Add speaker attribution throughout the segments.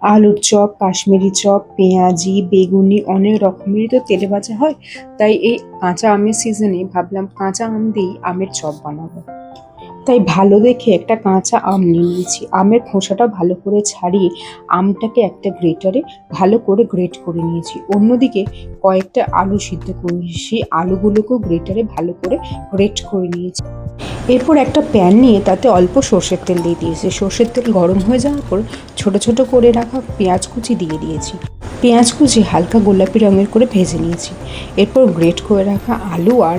Speaker 1: আলুর chop, Kashmiri chop, পেঁয়াজি, বেগুনি অনেক রকমেরই তো তেলে ভাজা হয়। তাই এই কাঁচা আমের সিজনে ভাবলাম কাঁচা আম দিয়েই আমের চপ বানাবো। তাই ভালো দেখে একটা কাঁচা আম নিয়ে নিয়েছি। আমের খোসাটা ভালো করে ছাড়িয়ে আমটাকে একটা গ্রেটারে ভালো করে গ্রেট করে নিয়েছি। অন্যদিকে কয়েকটা আলু সিদ্ধ করে নিয়েছি। সেই আলুগুলোকেও গ্রেটারে ভালো করে গ্রেট করে নিয়েছি। এরপর একটা প্যান নিয়ে তাতে অল্প সর্ষের তেল দিয়ে দিয়েছি। সর্ষের তেল গরম হয়ে যাওয়ার পর ছোট ছোট করে রাখা পেঁয়াজ কুচি দিয়ে দিয়েছি। পেঁয়াজ কুচি হালকা গোলাপি রঙের করে ভেজে নিয়েছি। এরপর গ্রেট করে রাখা আলু আর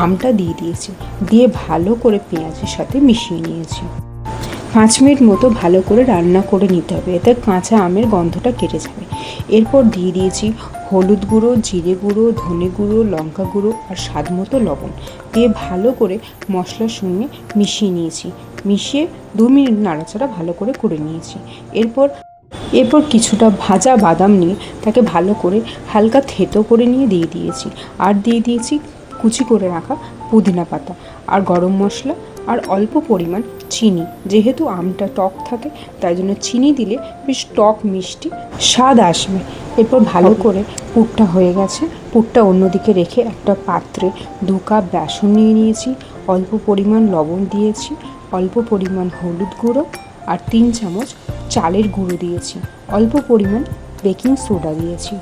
Speaker 1: আমটা দিয়ে দিয়েছি। দিয়ে ভালো করে পেঁয়াজের সাথে মিশিয়ে নিয়েছি। 5 মিনিট মতো ভালো করে রান্না করে নিতে হবে, এতে কাঁচা আমের গন্ধটা কেটে যাবে। এরপর দিয়ে দিয়েছি হলুদ গুঁড়ো, জিরে গুঁড়ো, ধনে গুঁড়ো, লঙ্কা গুঁড়ো আর স্বাদ মতো লবণ দিয়ে ভালো করে মশলার সঙ্গে মিশিয়ে নিয়েছি। মিশিয়ে 2 মিনিট নাড়াচাড়া ভালো করে করে নিয়েছি। এরপর কিছুটা ভাজা বাদাম নিয়ে তাকে ভালো করে হালকা থেতো করে নিয়ে দিয়ে দিয়েছি। আর দিয়ে দিয়েছি কুচি করে রাখা পুদিনা পাতা আর গরম মশলা আর অল্প পরিমাণ চিনি। যেহেতু আমটা টক থাকে তাই জন্য চিনি দিলে বেশ টক মিষ্টি স্বাদ আসবে। এরপর ভালো করে পুরটা হয়ে গেছে। পুরটা অন্যদিকে রেখে একটা পাত্রে 2 কাপ বেসন নিয়ে নিয়েছি। অল্প পরিমাণ লবণ দিয়েছি, অল্প পরিমাণ হলুদ গুঁড়ো আর 3 চামচ চালের গুঁড়ো দিয়েছি, অল্প পরিমাণ বেকিং সোডা দিয়েছি।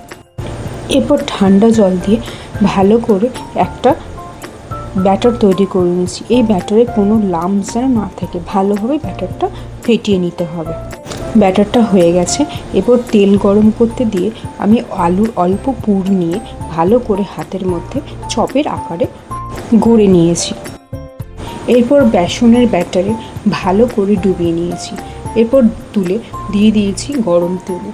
Speaker 1: এরপর ঠান্ডা জল দিয়ে ভালো করে একটা ব্যাটার তৈরি করে নিয়েছি। এই ব্যাটারে কোনো লাম্পস যেন না থাকে, ভালোভাবে ব্যাটারটা ফেটিয়ে নিতে হবে। ব্যাটারটা হয়ে গেছে। এরপর তেল গরম করতে দিয়ে আমি আলুর অল্প পুর নিয়ে ভালো করে হাতের মধ্যে চপের আকারে গড়ে নিয়েছি। এরপর বেসনের ব্যাটারে ভালো করে ডুবিয়ে নিয়েছি। এরপর তুলে দিয়ে দিয়েছি গরম তেলে।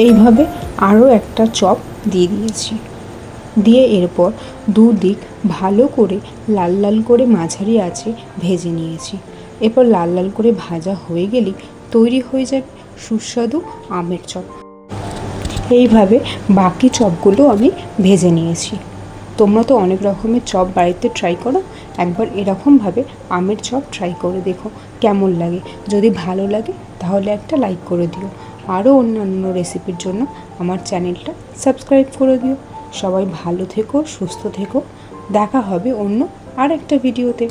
Speaker 1: এইভাবে আরও একটা চপ দিয়ে দিয়েছি। দিয়ে এরপর দুদিক ভালো করে লাল লাল করে মাঝারি আঁচে ভেজে নিয়েছি। এরপর লাল লাল করে ভাজা হয়ে গেলেই তৈরি হয়ে যাবে সুস্বাদু আমের চপ। এইভাবে বাকি চপগুলো আমি ভেজে নিয়েছি। তোমরা তো অনেক রকমের চপ বাড়িতে ট্রাই করো, একবার এরকমভাবে আমের চপ ট্রাই করে দেখো কেমন লাগে। যদি ভালো লাগে তাহলে একটা লাইক করে দিও। আরও অন্যান্য রেসিপির জন্য আমার চ্যানেলটা সাবস্ক্রাইব করে দিও। সবাই ভালো থেকো, সুস্থ থেকো। দেখা হবে অন্য আর একটা ভিডিওতে।